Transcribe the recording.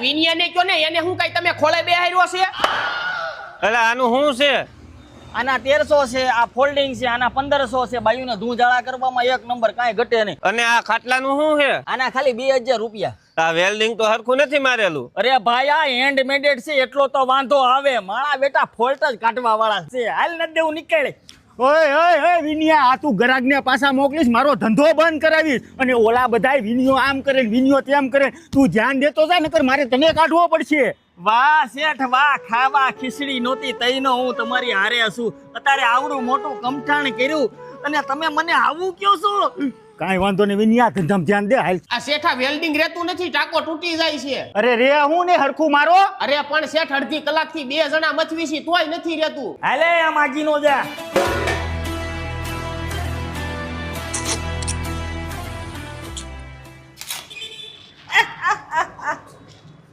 વિનિયાને કયો ને એને હું કઈ તમે ખોળે બેહાર્યો છે? એટલે આનું શું છે? આના 1300 છે, આ ફોલ્ડિંગ છે, આના 1500 છે. બાયુને ધૂંજાળા કરવામાં એક નંબર, કાંઈ ઘટે નહીં. અને આ ખાટલાનું શું છે? આના ખાલી 2000 રૂપિયા. આ વેલ્ડિંગ તો હરખું નથી મારેલું. અરે ભાઈ આ હેન્ડમેડેડ છે એટલો તો વાંધો આવે. મારા બેટા ફોલ્ટ જ કાઢવા વાળા છે. હાલ ન દેવું નીકળે. ઓય ઓય ઓય વિનિયા, આ તું ગ્રાહકને પાછા મોકલીશ, મારો ધંધો બંધ કરાવીશ. અને ઓલા બધાય વિનિયો આમ કરે ને વિનિયો તેમ કરે. તું ધ્યાન દેતો જા, નકર મારે તને કાઢવો પડશે. વાહ શેઠ વાહ, ખાવા ખીચડી નહોતી તઈનો હું તમારી હારે છું. અત્યારે આવડું મોટું કમઠાણ કર્યું અને તમે મને આવું કયો છો? કાંઈ વાંધો નહીં વિનિયા, ધંધામાં ધ્યાન દે. હાલ. આ શેઠા વેલ્ડિંગ રહેતું નથી, ટાંકો તૂટી જાય છે. અરે રે હું ને હરખું મારો. અરે પણ શેઠ અડધી કલાકથી 2 જણા મથવી છે તોય નથી રહેતું. હાલે આ માજી નો જા.